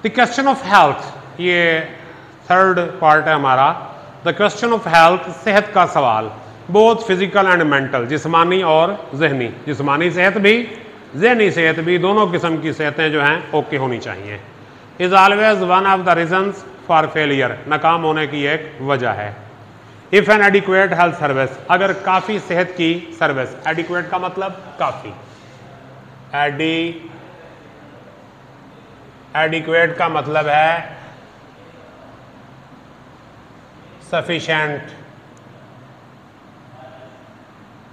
The question of health, ये third part है हमारा। द क्वेश्चन ऑफ हेल्थ, सेहत का सवाल, बोथ फिजिकल एंड मेंटल, जिस्मानी और जहनी। जिस्मानी सेहत भी, जहनी सेहत भी, दोनों किस्म की सेहतें जो हैं ओके होनी चाहिए। Is always one of the reasons for failure, नाकाम होने की एक वजह है। If N adequate health service, अगर काफ़ी सेहत की सर्विस, एडिक्वेट का मतलब काफ़ी, एडिक्वेट का मतलब है सफिशिएंट,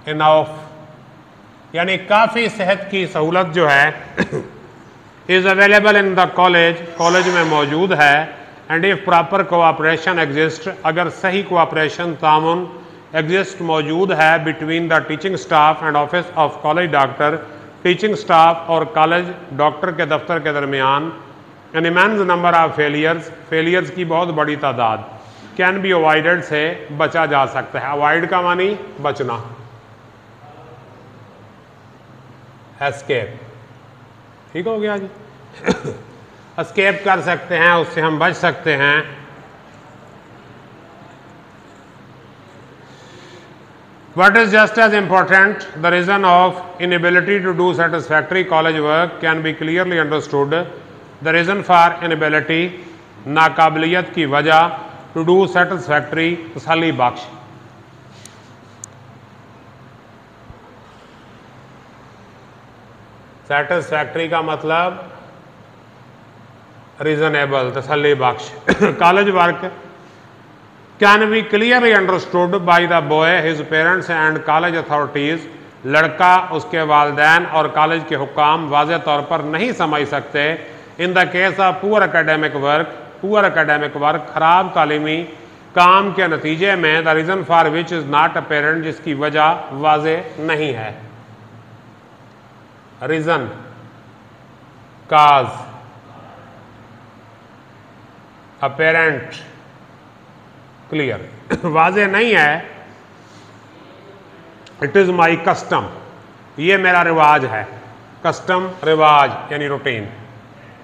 इनफ, यानी काफ़ी सेहत की सहूलत जो है is available in the college, college में मौजूद है। And if proper cooperation exist, अगर सही कोऑपरेशन तामुन एग्जिस्ट मौजूद है between the teaching staff and office of college doctor, teaching staff और कॉलेज डॉक्टर के दफ्तर के दरमियान, an immense number of failures की बहुत बड़ी तादाद कैन बी अवॉइडेड, से बचा जा सकता है। अवॉइड का मानी बचना, एस्केप, ठीक हो गया जी। एस्केप कर सकते हैं, उससे हम बच सकते हैं। What is just as important, the reason of inability to do satisfactory college work can be clearly understood. The reason for inability, नाकाबिलियत की वजह, to do satisfactory, तसल्ली बख्श। satisfactory का मतलब reasonable, तसल्ली बख्श। College work can be clearly understood by the boy, his parents and college authorities, लड़का, उसके वालिदैन और कॉलेज के हुक्काम वाज़ेह तौर पर नहीं समझ सकते। In the case of poor academic work, खराब तालीमी काम के नतीजे में, the reason for which is not apparent, जिसकी वजह वाज़ेह नहीं है। रीज़न, काज, अपेरेंट, क्लियर, वाज़ेह नहीं है। इट इज़ माई कस्टम, ये मेरा रिवाज है। कस्टम रिवाज यानी routine.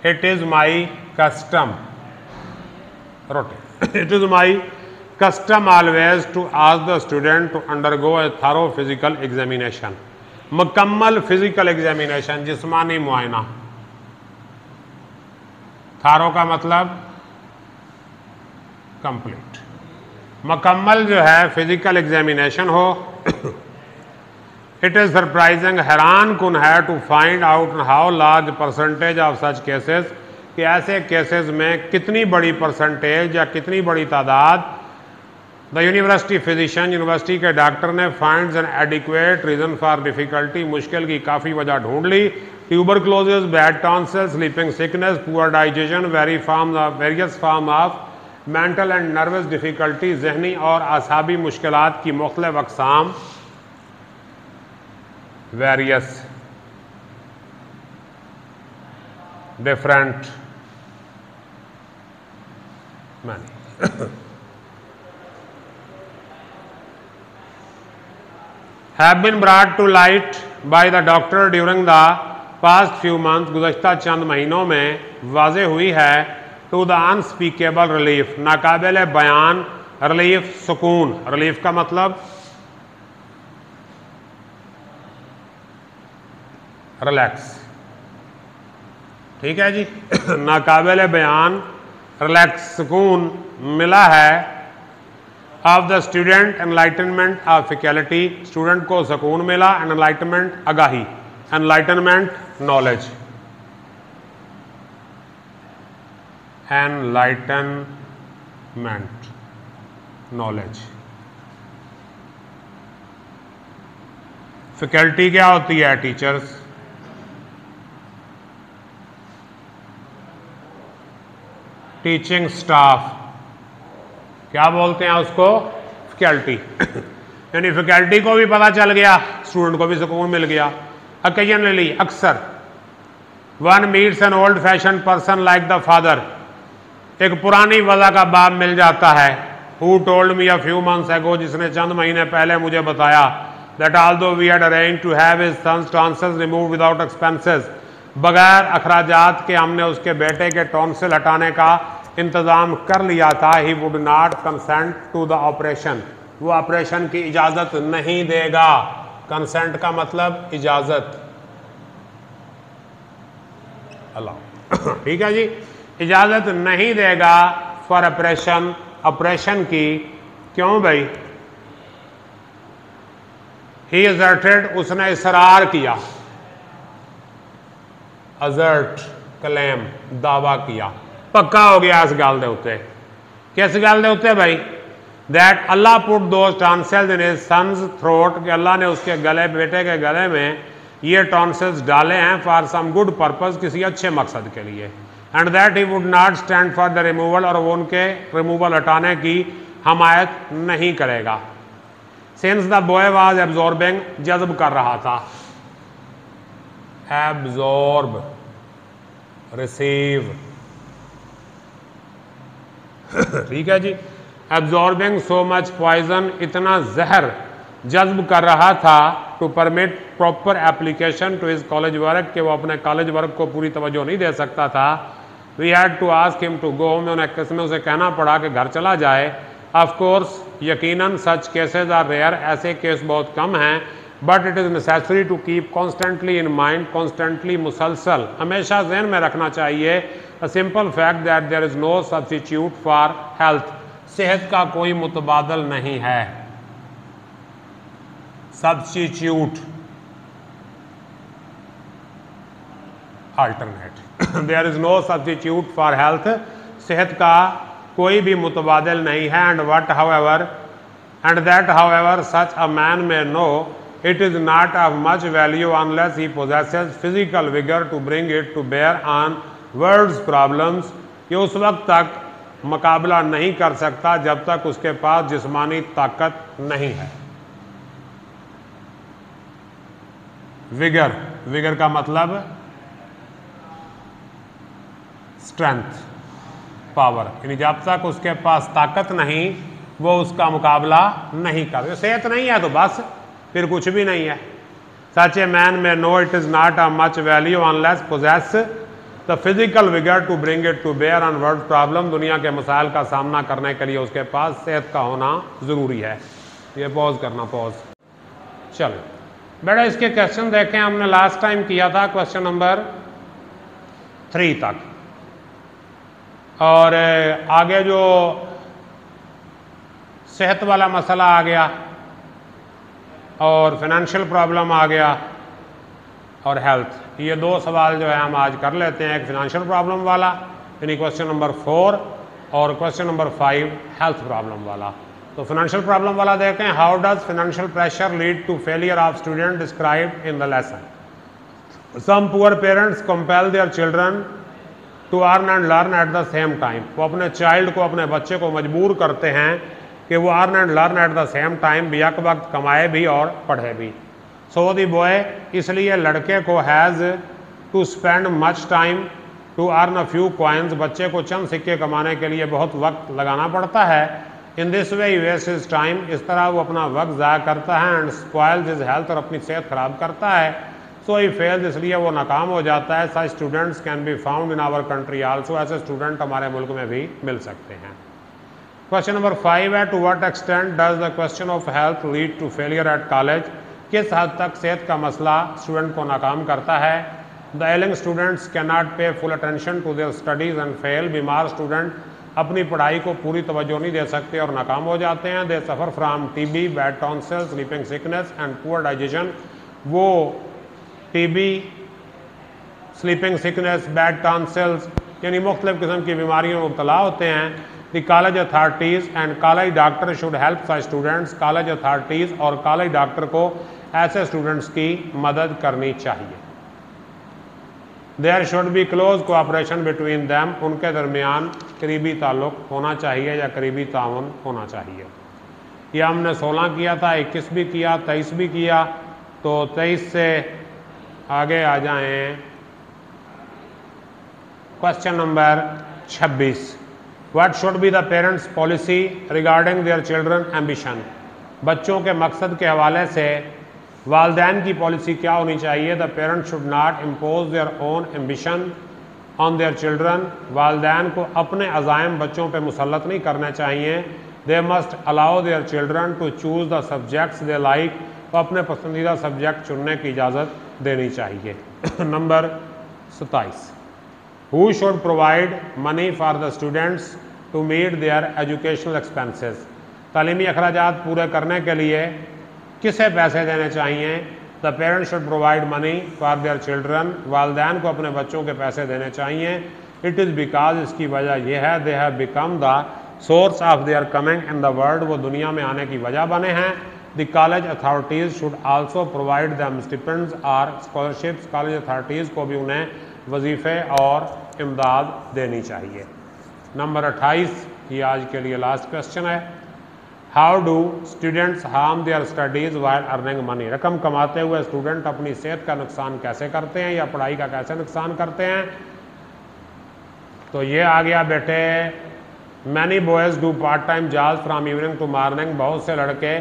It is my custom, routine. It is my custom always to ask the student to undergo a thorough physical examination, मुकम्मल फिजिकल एग्जामिनेशन, जिस्मानी मुआयना। थारो का मतलब कंप्लीट, मुकम्मल जो है फिजिकल एग्जामिनेशन हो। इट इज़ सरप्राइजिंग, हैरान कुन है, to find out how large percentage of such cases, कि ऐसे केसेस में कितनी बड़ी परसेंटेज या कितनी बड़ी तादाद। द यूनिवर्सिटी फिजिशियन, यूनिवर्सिटी के डॉक्टर ने finds an adequate reason for difficulty, मुश्किल की काफ़ी वजह ढूंढ ली। Tuberculosis, bad tonsil, sleeping sickness, poor digestion, various form of mental and nervous difficulty, जहनी और आसाबी मुश्किलात की मुख्तलिफ अक़साम। Various, different, many. have been brought to light by the doctor during the past few months, गुज़श्ता चंद महीनों में वाज़ेह हुई है। to the unspeakable relief, नाकाबिल बयान रिलीफ, सुकून। रिलीफ का मतलब रिलैक्स, ठीक है जी। नाकाबिल बयान रिलैक्स, सुकून मिला है। Of the student, enlightenment of faculty, student को सुकून मिला। एनलाइटनमेंट आगाही, enlightenment knowledge, enlightenment knowledge. Faculty क्या होती है? टीचर्स। टीचिंग स्टाफ क्या बोलते हैं उसको? फैकल्टी। यानी फैकल्टी को भी पता चल गया, स्टूडेंट को भी सुकून मिल गया। ओकेजनली, अक्सर। One meets an old fashion person like the father, एक पुरानी वजह का बाप मिल जाता है। Who told me a few months ago, जिसने चंद महीने पहले मुझे बताया, that although we had arranged to have his sons tonsils removed without expenses, बगैर अखराजात के हमने उसके बेटे के टॉन्सिल हटाने का इंतज़ाम कर लिया था। He would not consent to the operation, वो ऑपरेशन की इजाज़त नहीं देगा। कंसेंट का मतलब इजाज़त, अल्लाह ठीक है जी, इजाज़त नहीं देगा फॉर ऑपरेशन, ऑपरेशन की। क्यों भाई? ही असर्टेड, उसने इसरार किया, असर्ट क्लेम, दावा किया, पक्का हो गया इस गल दे उत्ते। किस गल दे उत्ते भाई? That Allah put those tonsils in his sons throat, कि अल्लाह ने उसके गले, बेटे के गले में ये टॉन्सिल्स डाले हैं फॉर सम गुड पर्पस, किसी अच्छे मकसद के लिए। And that he would not stand for the removal, और वो उनके रिमूवल हटाने की हमायत नहीं करेगा। Since the boy was absorbing, जज्ब कर रहा था, एब्जॉर्ब, रिसीव ठीक है जी। एब्जॉर्बिंग सो मच पॉइजन, इतना जहर जज्ब कर रहा था, to permit proper application to his college work, कि वो अपने कॉलेज वर्क को पूरी तवज्जो नहीं दे सकता था। We had to ask him to go home, उन्हें उसे कहना पड़ा कि घर चला जाए। ऑफ कोर्स, यकीनन सच केसेज आर रेयर, ऐसे केस बहुत कम हैं। But it is necessary to keep constantly in mind, constantly, मुसलसल हमेशा जहन में रखना चाहिए, a simple fact that there is no substitute for health, सेहत का कोई मुतबादल नहीं है। Substitute, alternate, there is no substitute for health, सेहत का कोई भी मुतबादल नहीं है। And what however, and that however such a man में no it is not of much value unless he possesses physical vigor to bring it to bear on world's problems, ये उस वक्त तक मुकाबला नहीं कर सकता जब तक उसके पास जिस्मानी ताकत नहीं है। विगर, विगर का मतलब स्ट्रेंथ, पावर, यानी जब तक उसके पास ताकत नहीं वो उसका मुकाबला नहीं कर। सेहत नहीं है तो बस फिर कुछ भी नहीं है। सच ए मैन में no it is not a much value unless possess the physical vigour to bring it to bear on world problem, दुनिया के मसाइल का सामना करने के लिए उसके पास सेहत का होना ज़रूरी है। ये पॉज करना, पॉज। चलो बेटा इसके क्वेश्चन देखें, हमने लास्ट टाइम किया था क्वेश्चन नंबर 3 तक, और आगे जो सेहत वाला मसला आ गया और फाइनेंशियल प्रॉब्लम आ गया और हेल्थ, ये 2 सवाल जो है हम आज कर लेते हैं। एक फाइनेंशियल प्रॉब्लम वाला यानी क्वेश्चन नंबर 4, और क्वेश्चन नंबर 5 हेल्थ प्रॉब्लम वाला। तो फाइनेंशियल प्रॉब्लम वाला देखते हैं। How does financial pressure lead to failure of student described in the lesson? Some poor parents compel their children to earn and learn at the same time, वो अपने child को, अपने बच्चे को मजबूर करते हैं कि वो earn and learn at the same time, भी एक वक्त कमाए भी और पढ़े भी। सो दी बॉय, इसलिए लड़के को has to spend much time to earn a few coins, बच्चे को चंद सिक्के कमाने के लिए बहुत वक्त लगाना पड़ता है। In this way he waste his time, इस तरह वो अपना वक्त ज़ाया करता है। एंड स्पॉइल्स हिज हेल्थ, और अपनी सेहत ख़राब करता है। सो ही फेल्स, इसलिए वो नाकाम हो जाता है। Such students can be found in our country also, ऐसे स्टूडेंट हमारे मुल्क में भी मिल सकते हैं। क्वेश्चन नंबर 5 है, to what extent does the question of health lead to failure at college? किस हद तक सेहत का मसला स्टूडेंट को नाकाम करता है? The ailing students can not pay full attention to their studies and fail, बीमार स्टूडेंट अपनी पढ़ाई को पूरी तवज्जो नहीं दे सकते और नाकाम हो जाते हैं। They suffer from TB, bad tonsil, sleeping sickness and poor digestion, वो TB, sleeping sickness, bad tonsils यानी मुख्तलिफ किस्म की बीमारियों में मुब्तला होते हैं। The college authorities and college doctor should help such students, college authorities और कॉलेज डॉक्टर को ऐसे स्टूडेंट्स की मदद करनी चाहिए। There should be close cooperation between them, उनके दरमियान करीबी ताल्लुक़ होना चाहिए या करीबी ताउन होना चाहिए। यह हमने 16 किया था, 21 भी किया, 23 भी किया। तो 23 से आगे आ जाएं, question number 26, what should be the parents policy regarding their children ambition? बच्चों के मकसद के हवाले से वालदैन की पॉलिसी क्या होनी चाहिए? The parent should not impose their own ambition on their children. वालदैन को अपने अज़ाइम बच्चों पे मुसल्लत नहीं करने चाहिए। They must allow their children to choose the subjects they like. तो अपने पसंदीदा सब्जेक्ट चुनने की इजाज़त देनी चाहिए। Number 27, who should provide money for the students to meet their educational expenses. तालीमी अखराजात पूरे करने के लिए किसे पैसे देने चाहिए? The parent should provide money for their children. वालदैन को अपने बच्चों के पैसे देने चाहिए। इट इज़ बिकॉज, इसकी वजह यह है, they have become the source of their coming in the world, वो दुनिया में आने की वजह बने हैं। The college authorities should also provide them stipends और स्कॉलरशिप्स। कॉलेज अथॉरिटीज़ को भी उन्हें वजीफ़े और इमदाद देनी चाहिए। नंबर 28, ये आज के लिए लास्ट क्वेश्चन है। How do students harm their studies while earning money. रकम कमाते हुए स्टूडेंट अपनी सेहत का नुकसान कैसे करते हैं या पढ़ाई का कैसे नुकसान करते हैं? तो ये आ गया बेटे, many boys do part time jobs from evening to morning. बहुत से लड़के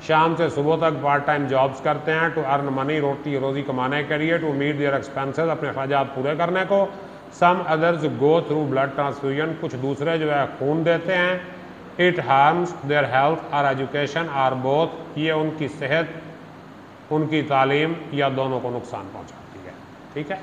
शाम से सुबह तक पार्ट टाइम जॉब्स करते हैं। टू अर्न मनी, रोज़ी कमाने के लिए। टू मीट देयर एक्सपेंसेस, अपने अखराजात पूरे करने को। Some others go through blood transfusion, कुछ दूसरे जो है खून देते हैं। इट हार्म्स देयर हेल्थ और एजुकेशन आर बोथ, ये उनकी सेहत, उनकी तालीम या दोनों को नुकसान पहुंचाती है। ठीक है।